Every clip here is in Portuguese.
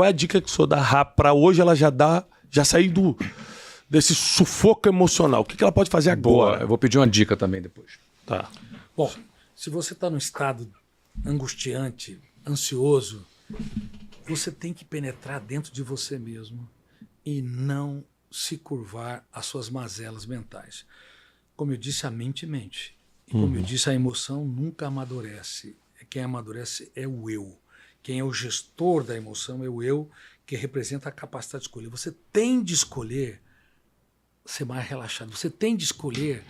Qual é a dica que o senhor dá para hoje ela já sair desse sufoco emocional? O que ela pode fazer agora? Boa, eu vou pedir uma dica também depois. Tá. Bom, se você está num estado angustiante, ansioso, você tem que penetrar dentro de você mesmo e não se curvar às suas mazelas mentais. Como eu disse, a mente mente. E como eu disse, a emoção nunca amadurece. Quem amadurece é o eu. Quem é o gestor da emoção é o eu, que representa a capacidade de escolher. Você tem de escolher ser mais relaxado. Você tem de escolher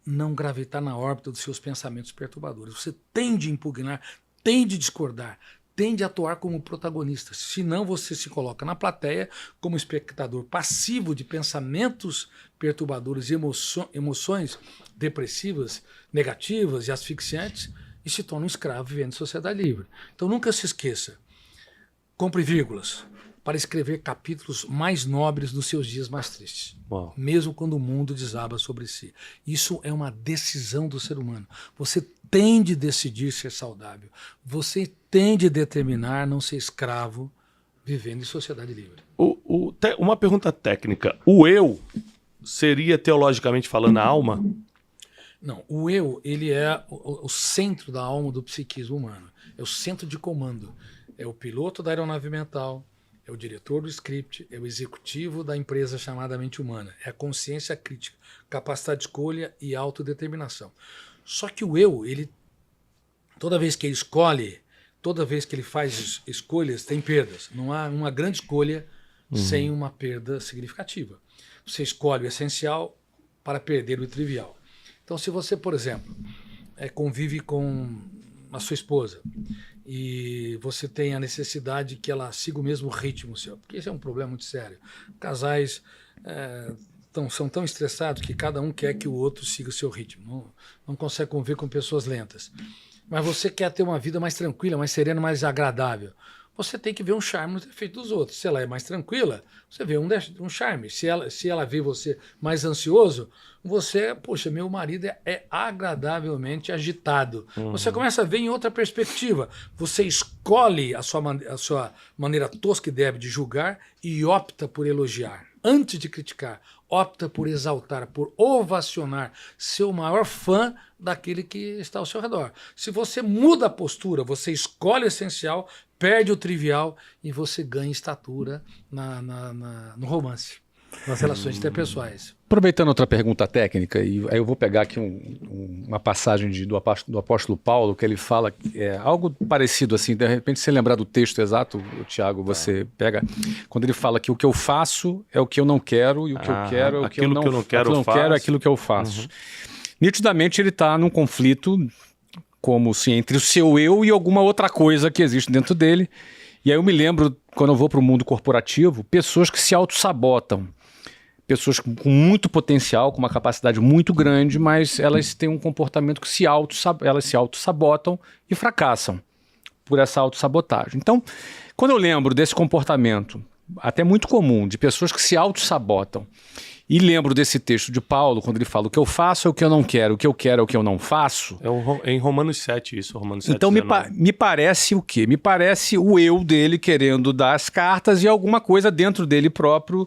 não gravitar na órbita dos seus pensamentos perturbadores. Você tem de impugnar, tem de discordar, tem de atuar como protagonista. Senão você se coloca na plateia como espectador passivo de pensamentos perturbadores e emoções depressivas, negativas e asfixiantes e se torna um escravo vivendo em sociedade livre. Então nunca se esqueça, compre vírgulas para escrever capítulos mais nobres dos seus dias mais tristes. Uau. Mesmo quando o mundo desaba sobre si. Isso é uma decisão do ser humano. Você tem de decidir ser saudável. Você tem de determinar não ser escravo vivendo em sociedade livre. Uma pergunta técnica. O eu seria, teologicamente falando, a alma? Não, o eu, ele é o centro da alma do psiquismo humano. É o centro de comando. É o piloto da aeronave mental, é o diretor do script, é o executivo da empresa chamada mente humana. É a consciência crítica, capacidade de escolha e autodeterminação. Só que o eu, toda vez que ele escolhe, toda vez que ele faz escolhas, tem perdas. Não há uma grande escolha sem uma perda significativa. Você escolhe o essencial para perder o trivial. Então, se você, por exemplo, convive com a sua esposa e você tem a necessidade que ela siga o mesmo ritmo seu, porque esse é um problema muito sério. Casais são tão estressados que cada um quer que o outro siga o seu ritmo. Não consegue conviver com pessoas lentas. Mas você quer ter uma vida mais tranquila, mais serena, mais agradável. Você tem que ver um charme no defeito dos outros. Se ela é mais tranquila, você vê um charme. Se ela vê você mais ansioso, você, poxa, meu marido é agradavelmente agitado. Você começa a ver em outra perspectiva. Você escolhe a sua maneira tosca e débil de julgar e opta por elogiar. Antes de criticar, opta por exaltar, por ovacionar, ser o maior fã daquele que está ao seu redor. Se você muda a postura, você escolhe o essencial, perde o trivial e você ganha estatura no romance, nas relações interpessoais. Aproveitando outra pergunta técnica, e aí eu vou pegar aqui uma passagem do apóstolo Paulo, que ele fala algo parecido assim, de repente você lembrar do texto exato, Tiago, você pega, quando ele fala que o que eu faço é o que eu não quero, e o que eu quero é o que eu não quero, é aquilo que eu faço. Nitidamente ele está num conflito, como se entre o seu eu e alguma outra coisa que existe dentro dele. E aí eu me lembro, quando eu vou para o mundo corporativo, pessoas que se auto-sabotam. Pessoas com muito potencial, com uma capacidade muito grande, mas elas têm um comportamento que elas se auto-sabotam e fracassam por essa auto-sabotagem. Então, quando eu lembro desse comportamento, até muito comum, de pessoas que se auto-sabotam, e lembro desse texto de Paulo, quando ele fala o que eu faço é o que eu não quero, o que eu quero é o que eu não faço. É em Romanos 7 isso, Romanos 7. Então me parece o quê? Me parece o eu dele querendo dar as cartas e alguma coisa dentro dele próprio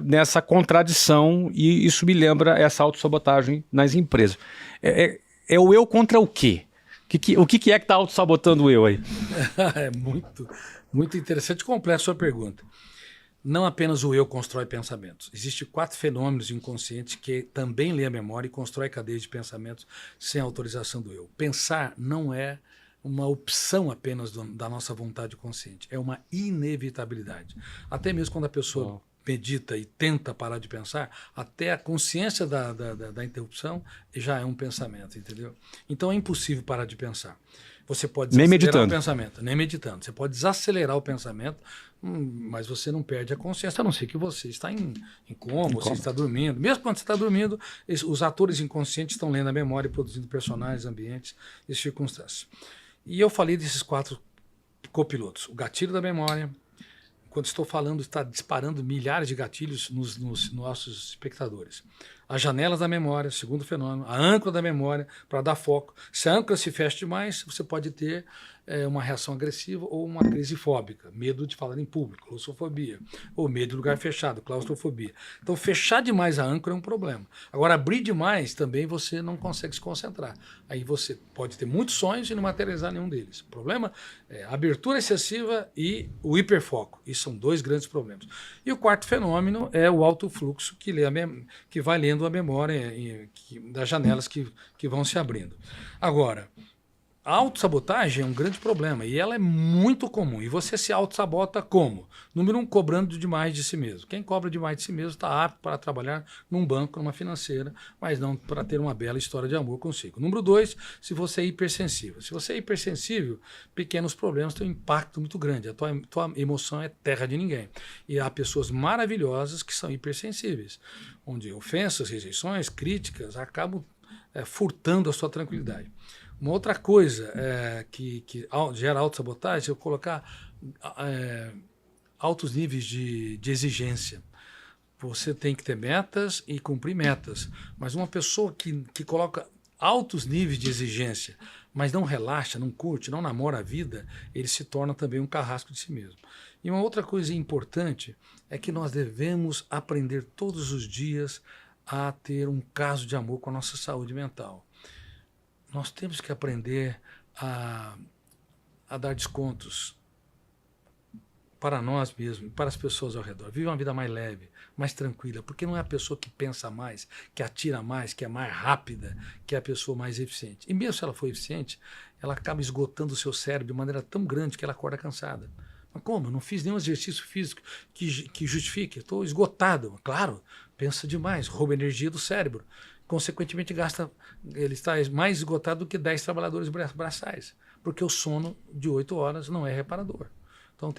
nessa contradição, e isso me lembra essa autossabotagem nas empresas. É o eu contra o quê? O que é que está autossabotando o eu aí? É muito interessante e complexa a sua pergunta. Não apenas o eu constrói pensamentos. Existem 4 fenômenos inconscientes que também lê a memória e constrói cadeias de pensamentos sem autorização do eu. Pensar não é uma opção apenas da nossa vontade consciente, é uma inevitabilidade. Até mesmo quando a pessoa medita e tenta parar de pensar, até a consciência da interrupção já é um pensamento, entendeu? Então é impossível parar de pensar. Você pode desacelerar o pensamento, nem meditando. Você pode desacelerar o pensamento, mas você não perde a consciência, a não ser que você está em coma, você está dormindo. Mesmo quando você está dormindo, os atores inconscientes estão lendo a memória e produzindo personagens, ambientes e circunstâncias. E eu falei desses 4 copilotos. O gatilho da memória, quando estou falando, está disparando milhares de gatilhos nos nossos espectadores. As janelas da memória, segundo fenômeno, a âncora da memória, para dar foco. Se a âncora se fecha demais, você pode ter uma reação agressiva ou uma crise fóbica, medo de falar em público, claustrofobia, ou medo de lugar fechado, claustrofobia. Então, fechar demais a âncora é um problema. Agora, abrir demais também você não consegue se concentrar. Aí você pode ter muitos sonhos e não materializar nenhum deles. O problema é a abertura excessiva e o hiperfoco. Isso são dois grandes problemas. E o quarto fenômeno é o alto fluxo, que vai lendo a memória das janelas que vão se abrindo. Agora, a autossabotagem é um grande problema e ela é muito comum. E você se autossabota como? Número 1, cobrando demais de si mesmo. Quem cobra demais de si mesmo está apto para trabalhar num banco, numa financeira, mas não para ter uma bela história de amor consigo. Número 2, se você é hipersensível. Se você é hipersensível, pequenos problemas têm um impacto muito grande. A tua emoção é terra de ninguém. E há pessoas maravilhosas que são hipersensíveis, onde ofensas, rejeições, críticas acabam furtando a sua tranquilidade. Uma outra coisa que gera autossabotagem é eu colocar altos níveis de exigência. Você tem que ter metas e cumprir metas. Mas uma pessoa que coloca altos níveis de exigência, mas não relaxa, não curte, não namora a vida, ele se torna também um carrasco de si mesmo. E uma outra coisa importante é que nós devemos aprender todos os dias a ter um caso de amor com a nossa saúde mental. Nós temos que aprender a dar descontos para nós mesmos, para as pessoas ao redor. Vive uma vida mais leve, mais tranquila, porque não é a pessoa que pensa mais, que atira mais, que é mais rápida, que é a pessoa mais eficiente. E mesmo se ela for eficiente, ela acaba esgotando o seu cérebro de maneira tão grande que ela acorda cansada. Mas como? Eu não fiz nenhum exercício físico que justifique. Estou esgotado. Claro, pensa demais, rouba energia do cérebro. Consequentemente, ele está mais esgotado do que 10 trabalhadores braçais, porque o sono de 8 horas não é reparador. Então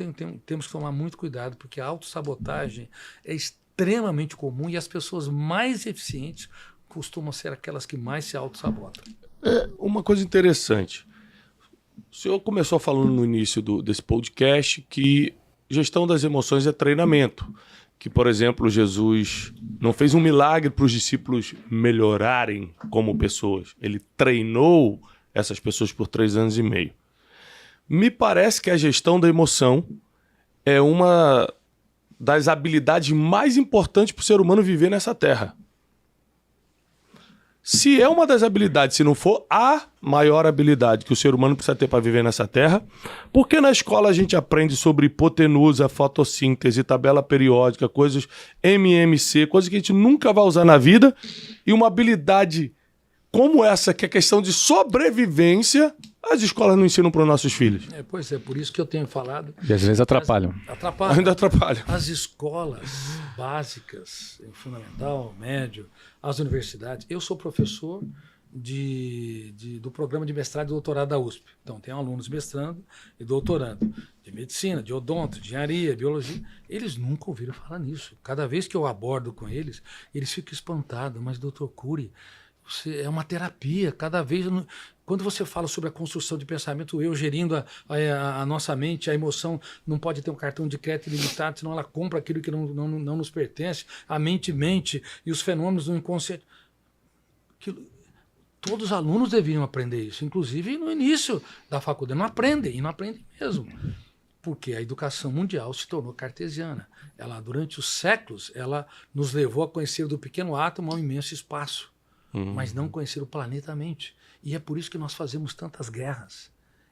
temos que tomar muito cuidado, porque a autossabotagem é extremamente comum e as pessoas mais eficientes costumam ser aquelas que mais se autossabotam. Uma coisa interessante. O senhor começou falando no início desse podcast que gestão das emoções é treinamento. Que, por exemplo, Jesus não fez um milagre para os discípulos melhorarem como pessoas. Ele treinou essas pessoas por 3 anos e meio. Me parece que a gestão da emoção é uma das habilidades mais importantes para o ser humano viver nessa terra. Se é uma das habilidades, se não for a maior habilidade que o ser humano precisa ter para viver nessa terra, por que na escola a gente aprende sobre hipotenusa, fotossíntese, tabela periódica, coisas MMC, coisas que a gente nunca vai usar na vida, e uma habilidade como essa, que é questão de sobrevivência, as escolas não ensinam para os nossos filhos? Pois é, por isso que eu tenho falado. E às vezes atrapalham. Ainda atrapalham. As escolas básicas, fundamental, médio, as universidades. Eu sou professor do programa de mestrado e doutorado da USP. Então, tem alunos mestrando e doutorando de medicina, de odonto, de engenharia, biologia. Eles nunca ouviram falar nisso. Cada vez que eu abordo com eles, eles ficam espantados. Mas, doutor Cury, é uma terapia. Cada vez... Quando você fala sobre a construção de pensamento, eu gerindo a nossa mente, a emoção não pode ter um cartão de crédito ilimitado, senão ela compra aquilo que não nos pertence. A mente mente e os fenômenos do inconsciente. Todos os alunos deveriam aprender isso, inclusive no início da faculdade. Não aprendem, e não aprendem mesmo. Porque a educação mundial se tornou cartesiana. Ela, durante os séculos, ela nos levou a conhecer do pequeno átomo ao imenso espaço. Mas não conhecer o planeta-mente. E é por isso que nós fazemos tantas guerras.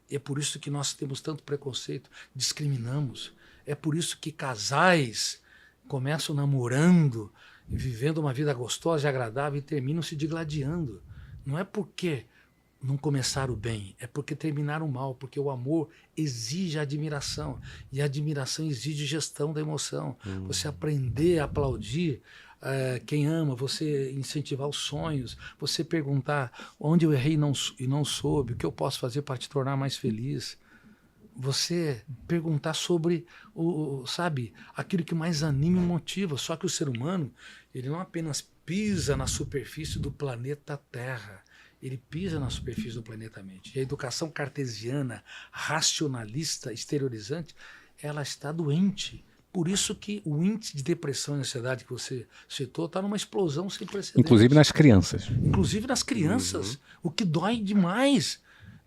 É por isso que nós temos tanto preconceito, discriminamos. É por isso que casais começam namorando, vivendo uma vida gostosa e agradável e terminam se digladiando. Não é porque não começaram bem, é porque terminaram mal, porque o amor exige admiração. E a admiração exige gestão da emoção. Você aprender a aplaudir quem ama, você incentivar os sonhos, você perguntar onde eu errei e não soube, o que eu posso fazer para te tornar mais feliz. Você perguntar sobre, aquilo que mais anima e motiva. Só que o ser humano, ele não apenas pisa na superfície do planeta Terra, ele pisa na superfície do planeta Mente. E a educação cartesiana, racionalista, exteriorizante, ela está doente. Por isso que o índice de depressão e ansiedade que você citou está numa explosão sem precedentes. Inclusive nas crianças. Inclusive nas crianças, o que dói demais.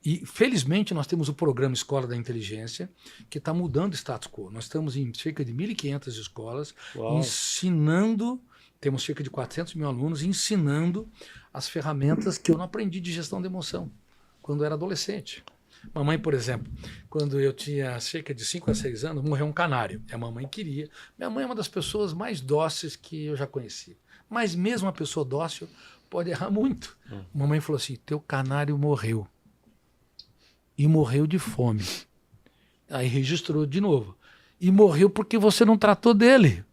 E, felizmente, nós temos o programa Escola da Inteligência, que está mudando o status quo. Nós estamos em cerca de 1.500 escolas, ensinando, temos cerca de 400 mil alunos, ensinando as ferramentas que eu não aprendi de gestão de emoção quando eu era adolescente. Mamãe, por exemplo, quando eu tinha cerca de 5 a 6 anos, morreu um canário. E a mamãe queria. Minha mãe é uma das pessoas mais dóceis que eu já conheci. Mas mesmo uma pessoa dócil pode errar muito. Mamãe falou assim, teu canário morreu. E morreu de fome. Aí registrou de novo. E morreu porque você não tratou dele.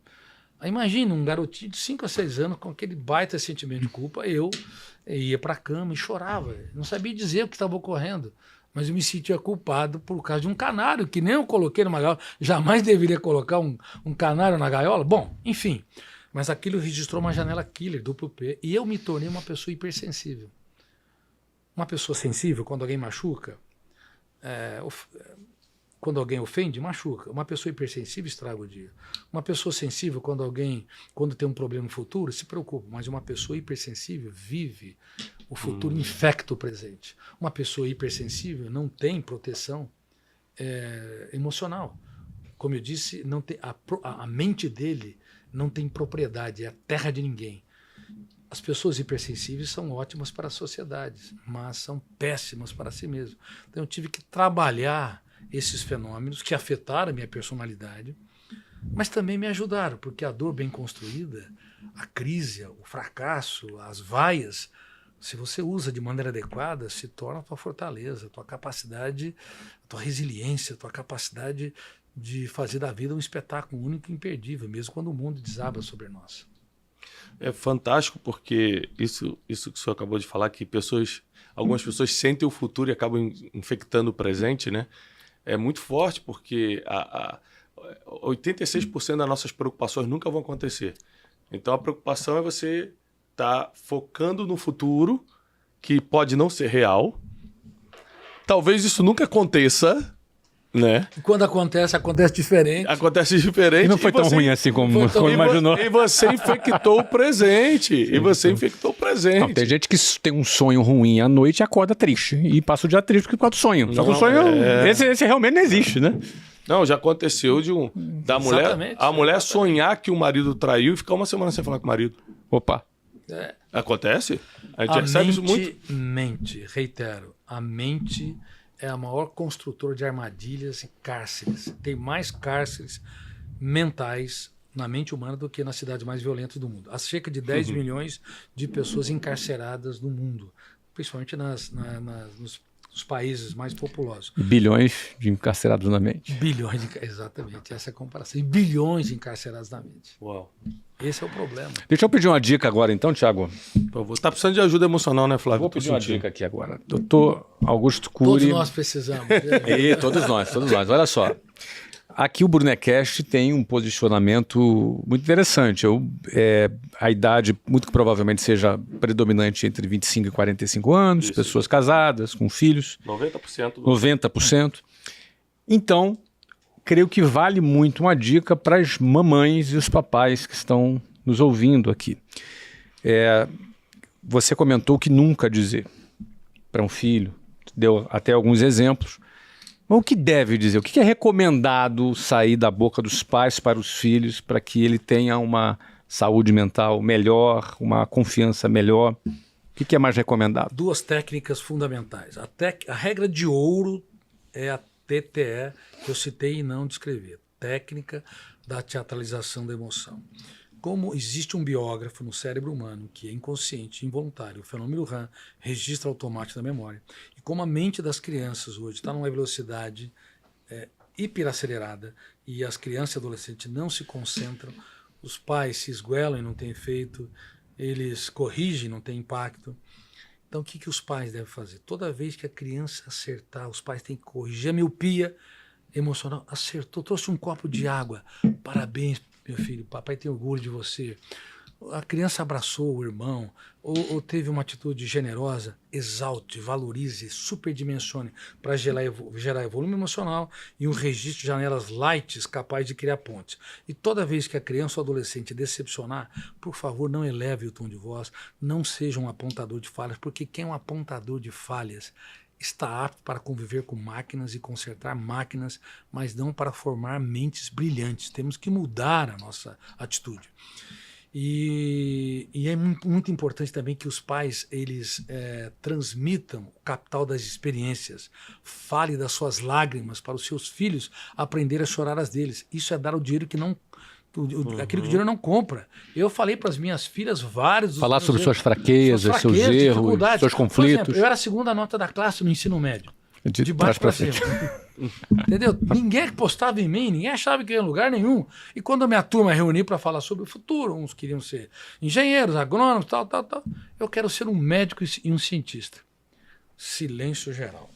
Aí imagina, um garotinho de 5 a 6 anos com aquele baita sentimento de culpa, eu ia para a cama e chorava. Não sabia dizer o que estava ocorrendo. Mas eu me sentia culpado por causa de um canário, que nem eu coloquei numa gaiola. Jamais deveria colocar um canário na gaiola. Bom, enfim. Mas aquilo registrou uma janela killer, duplo P. E eu me tornei uma pessoa hipersensível. Uma pessoa sensível, quando alguém machuca, quando alguém ofende, machuca. Uma pessoa hipersensível estraga o dia. Uma pessoa sensível, quando tem um problema no futuro, se preocupa. Mas uma pessoa hipersensível vive o futuro, infecta o presente. Uma pessoa hipersensível não tem proteção emocional. Como eu disse, não tem, a mente dele não tem propriedade, é a terra de ninguém. As pessoas hipersensíveis são ótimas para a sociedade, mas são péssimas para si mesmas. Então eu tive que trabalhar esses fenômenos que afetaram a minha personalidade, mas também me ajudaram, porque a dor bem construída, a crise, o fracasso, as vaias, se você usa de maneira adequada, se torna a tua fortaleza, a tua capacidade, a tua resiliência, a tua capacidade de fazer da vida um espetáculo único e imperdível, mesmo quando o mundo desaba sobre nós. É fantástico porque isso que o senhor acabou de falar, que algumas pessoas sentem o futuro e acabam infectando o presente, né? É muito forte porque 86% das nossas preocupações nunca vão acontecer. Então a preocupação é você estar focando no futuro, que pode não ser real. Talvez isso nunca aconteça, né? E quando acontece diferente. Acontece diferente. E não foi tão ruim assim como imaginou. E você infectou o presente. Não, tem gente que tem um sonho ruim à noite e acorda triste. E passa o dia triste por causa do sonho. Só que o sonho, esse realmente não existe, né? Não, já aconteceu a mulher sonhar que o marido traiu e ficar uma semana sem falar com o marido. Opa. Acontece? A gente recebe isso muito. Reitero, a mente é a maior construtora de armadilhas e cárceres. Tem mais cárceres mentais na mente humana do que nas cidades mais violentas do mundo. Há cerca de 10 milhões de pessoas encarceradas no mundo, principalmente nos países mais populosos. Bilhões de encarcerados na mente. Exatamente, essa é a comparação. E bilhões de encarcerados na mente. Uau. Esse é o problema. Deixa eu pedir uma dica agora então, Thiago. Por favor. Tá precisando de ajuda emocional, né, Flávio? Vou pedir uma dica aqui agora. Doutor Augusto Cury. Todos nós precisamos. Todos nós. Olha só. Aqui o Brunecast tem um posicionamento muito interessante. A idade muito que provavelmente seja predominante entre 25 e 45 anos, isso. Pessoas casadas, com filhos. 90%. 90%. Então, creio que vale muito uma dica para as mamães e os papais que estão nos ouvindo aqui. Você comentou que nunca dizer para um filho, deu até alguns exemplos. Mas o que deve dizer? O que é recomendado sair da boca dos pais para os filhos para que ele tenha uma saúde mental melhor, uma confiança melhor? O que é mais recomendado? 2 técnicas fundamentais. A regra de ouro é a TTE, que eu citei e não descrever. Técnica da teatralização da emoção. Como existe um biógrafo no cérebro humano que é inconsciente, involuntário, o fenômeno RAM, registro automático da memória, e como a mente das crianças hoje está numa velocidade hiperacelerada e as crianças e adolescentes não se concentram, os pais se esguelam e não tem efeito, eles corrigem e não tem impacto. Então o que os pais devem fazer? Toda vez que a criança acertar, os pais têm que corrigir a miopia emocional. Acertou, trouxe um copo de água, parabéns, meu filho, papai tem orgulho de você. A criança abraçou o irmão ou teve uma atitude generosa, exalte, valorize, superdimensione para gerar volume emocional e um registro de janelas lights capaz de criar pontes. E toda vez que a criança ou adolescente decepcionar, por favor, não eleve o tom de voz, não seja um apontador de falhas, porque quem é um apontador de falhas está apto para conviver com máquinas e consertar máquinas, mas não para formar mentes brilhantes. Temos que mudar a nossa atitude. E é muito importante também que os pais eles transmitam o capital das experiências. Fale das suas lágrimas para os seus filhos aprender a chorar as deles. Isso é dar o dinheiro que não... aquilo que o dinheiro não compra. Eu falei para as minhas filhas vários... Falar sobre suas fraquezas, seus erros, seus conflitos. Por exemplo, eu era a segunda nota da classe no ensino médio. De baixo para frente. cima. Entendeu? Ninguém postava em mim, ninguém achava que ia em lugar nenhum. E quando a minha turma reuniu para falar sobre o futuro, uns queriam ser engenheiros, agrônomos, tal. Eu quero ser um médico e um cientista. Silêncio geral.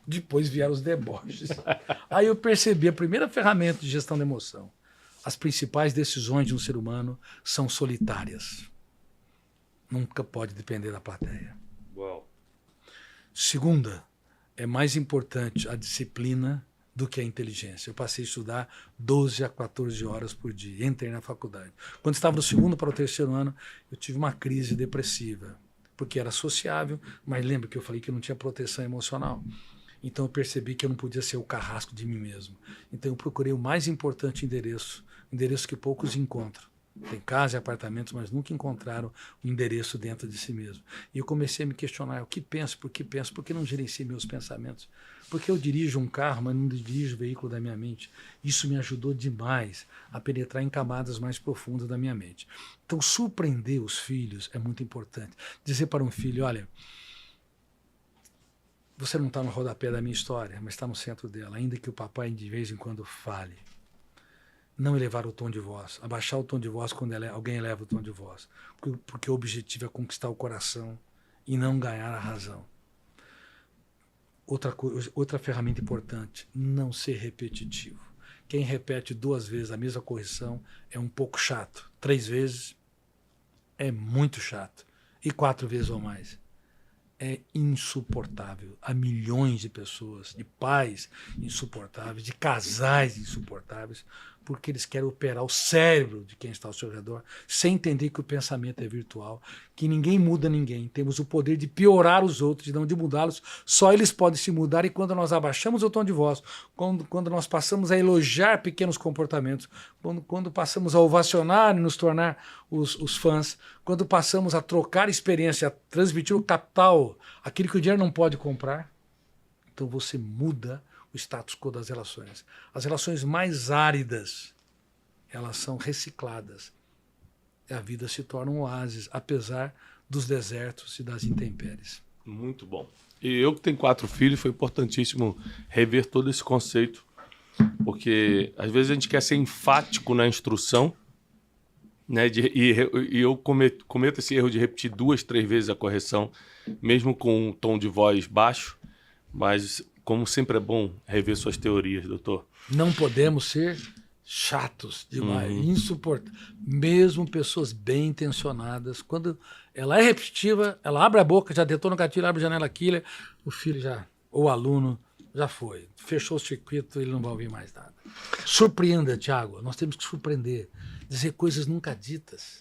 Depois vieram os deboches. Aí eu percebi a primeira ferramenta de gestão da emoção. As principais decisões de um ser humano são solitárias. Nunca pode depender da plateia. Uau. Segunda, é mais importante a disciplina do que a inteligência. Eu passei a estudar 12 a 14 horas por dia. Entrei na faculdade. Quando estava do segundo para o terceiro ano, eu tive uma crise depressiva, porque era sociável, mas lembra que eu falei que eu não tinha proteção emocional. Então eu percebi que eu não podia ser o carrasco de mim mesmo. Então eu procurei o mais importante endereço que poucos encontram. Tem casa e apartamentos, mas nunca encontraram o endereço dentro de si mesmo. E eu comecei a me questionar, o que penso, por que não gerencio meus pensamentos? Porque eu dirijo um carro, mas não dirijo o veículo da minha mente. Isso me ajudou demais a penetrar em camadas mais profundas da minha mente. Então surpreender os filhos é muito importante. Dizer para um filho, olha, você não está no rodapé da minha história, mas está no centro dela, ainda que o papai de vez em quando fale. Não elevar o tom de voz, abaixar o tom de voz quando alguém eleva o tom de voz, porque o objetivo é conquistar o coração e não ganhar a razão. Outra ferramenta importante, não ser repetitivo. Quem repete 2 vezes a mesma correção é um pouco chato. 3 vezes é muito chato. E 4 vezes ou mais é insuportável. Há milhões de pessoas, de pais insuportáveis, de casais insuportáveis, porque eles querem operar o cérebro de quem está ao seu redor, sem entender que o pensamento é virtual, que ninguém muda ninguém. Temos o poder de piorar os outros, de não de mudá-los. Só eles podem se mudar, e quando nós abaixamos o tom de voz, quando nós passamos a elogiar pequenos comportamentos, quando passamos a ovacionar e nos tornar os fãs, quando passamos a trocar experiência, a transmitir o capital, aquilo que o dinheiro não pode comprar, então você muda o status quo das relações. As relações mais áridas, elas são recicladas. A vida se torna um oásis, apesar dos desertos e das intempéries. Muito bom. E eu que tenho 4 filhos, foi importantíssimo rever todo esse conceito, porque às vezes a gente quer ser enfático na instrução, né, e eu cometo esse erro de repetir 2, 3 vezes a correção, mesmo com um tom de voz baixo, mas como sempre é bom rever suas teorias, doutor. Não podemos ser chatos demais, insuportáveis. Mesmo pessoas bem intencionadas, quando ela é repetitiva, ela abre a boca, já detona o gatilho, abre a janela killer, o filho já, ou o aluno, já foi. Fechou o circuito, ele não vai ouvir mais nada. Surpreenda, Thiago. Nós temos que surpreender. Dizer coisas nunca ditas.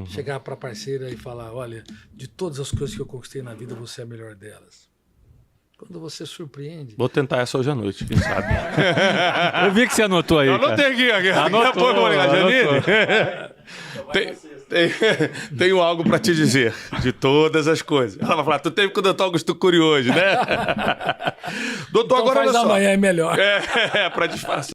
Chegar para a parceira e falar, olha, de todas as coisas que eu conquistei na vida, você é a melhor delas. Quando você surpreende... Vou tentar essa hoje à noite, quem sabe. Eu vi que você anotou aí. Eu anotei aqui. Anotou, Vou ligar, Janine. Tenho algo para te dizer, de todas as coisas. Ela vai falar, tu teve com o doutor Augusto Cury hoje, né? Doutor, então agora faz olha só. amanhã é melhor. Para disfarçar.